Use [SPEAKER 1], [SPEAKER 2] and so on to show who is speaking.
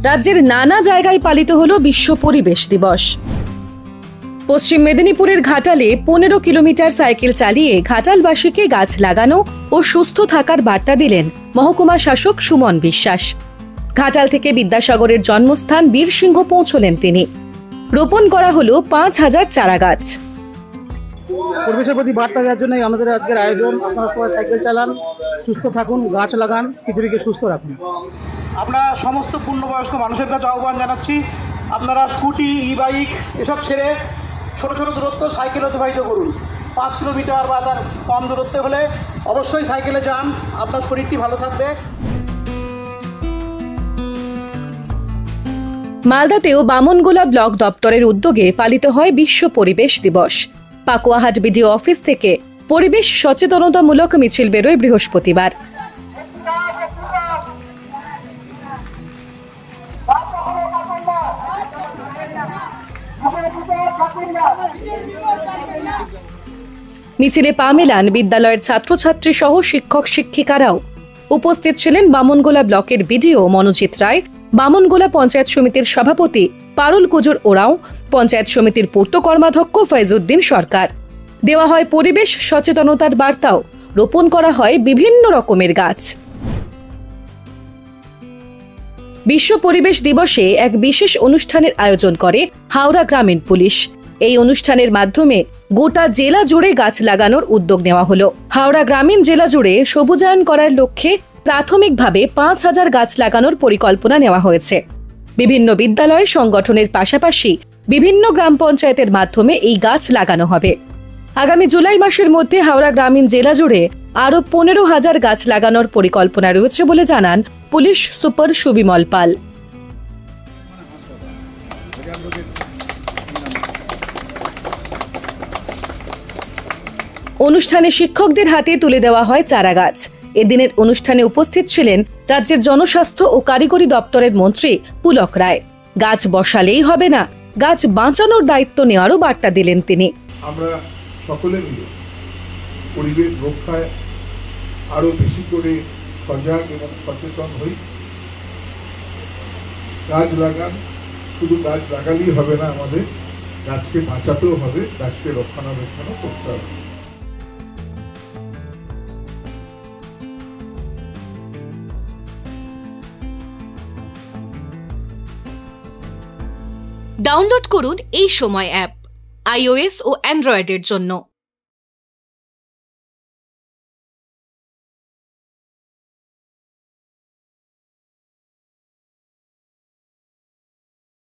[SPEAKER 1] রাজ্যের নানা জায়গায় পালিত হলো বিশ্ব পরিবেশ দিবস। পশ্চিম মেদিনীপুরের ঘাটালে 15 কিলোমিটার সাইকেল চালিয়ে ঘাটালবাসীকে গাছ লাগানো ও সুস্থ থাকার বার্তা দিলেন মহকুমা শাসক সুমন বিশ্বাস। ঘাটাল থেকে বিদ্যাসাগরের জন্মস্থান বীরসিংহ পৌঁছলেন তিনি। রোপণ করা হলো 5000 চারা গাছ।
[SPEAKER 2] পরিবেশের প্রতি বার্তা দেওয়ার জন্য আমাদের আজকের আয়োজন। আপনারা সবাই সাইকেল চালান, সুস্থ থাকুন, গাছ লাগান, পৃথিবীকে সুস্থ রাখুন।
[SPEAKER 3] আমরা সমস্ত পূর্ণবয়স্ক মানুষের কাছে আহ্বান জানাচ্ছি, আপনারা স্কুটি, ই বাইক এসব ছেড়ে ছোট ছোট দূরত্ব সাইকেল অতিবাহিত করুন। 5 কিলোমিটার বা তার কম দূরত্বে হলে অবশ্যই সাইকেলে যান, আপনার শরীরটি ভালো থাকবে।
[SPEAKER 1] মালদাতেও বামনগোলা ব্লক দপ্তরের উদ্যোগে পালিত হয় বিশ্ব পরিবেশ দিবস। পাকুয়াহাট বিডিও অফিস থেকে পরিবেশ সচেতনতামূলক মিছিল বেরোয় বৃহস্পতিবার। মিছিলে পা মেলান বিদ্যালয়ের ছাত্রছাত্রী সহ শিক্ষক শিক্ষিকারাও। উপস্থিত ছিলেন বামনগোলা ব্লকের বিডিও মনোজিৎ রায়, বামনগোলা পঞ্চায়েত সমিতির সভাপতি পারুল কুজুর ওরাও, পঞ্চায়েত সমিতির পূর্ত কর্মাধ্যক্ষ ফয়জউদ্দিন সরকার। দেওয়া হয় পরিবেশ সচেতনতার বার্তাও, রোপণ করা হয় বিভিন্ন রকমের গাছ। বিশ্ব পরিবেশ দিবসে এক বিশেষ অনুষ্ঠানের আয়োজন করে হাওড়া গ্রামীণ পুলিশ। এই অনুষ্ঠানের মাধ্যমে গোটা জেলা জুড়ে গাছ লাগানোর উদ্যোগ নেওয়া হলো। হাওড়া গ্রামীণ জেলা জুড়ে সবুজায়ন করার লক্ষ্যে প্রাথমিকভাবে 5000 গাছ লাগানোর পরিকল্পনা নেওয়া হয়েছে। বিভিন্ন বিদ্যালয় সংগঠনের পাশাপাশি বিভিন্ন গ্রাম পঞ্চায়েতের মাধ্যমে এই গাছ লাগানো হবে। আগামী জুলাই মাসের মধ্যে হাওড়া গ্রামীণ জেলা জুড়ে আরও 15,000 গাছ লাগানোর পরিকল্পনা রয়েছে বলে জানান পুলিশ সুপার সুবিমল পাল। অনুষ্ঠানে শিক্ষকদের হাতে তুলে দেওয়া হয় চারা গাছ। এদিনের অনুষ্ঠানে উপস্থিত ছিলেন রাজ্যের জনস্বাস্থ্য ও কারিগরি দপ্তরের মন্ত্রী পুলক রায়। গাছ বসালেই হবে না, গাছ বাঁচানোর দায়িত্ব নেওয়ারও বার্তা দিলেন তিনি।
[SPEAKER 4] আমরা সকলে মিলে পরিবেশ রক্ষায় আরো বেশি করে সজাগ এবং সচেতন হই। গাছ লাগান, শুধু গাছ লাগালেই হবে না, আমাদের গাছকে বাঁচাতেও হবে, গাছকে রক্ষণাবেক্ষণও করতে হবে।
[SPEAKER 5] ডাউনলোড করুন এই সময় অ্যাপ iOS ও অ্যান্ড্রয়েডের জন্য।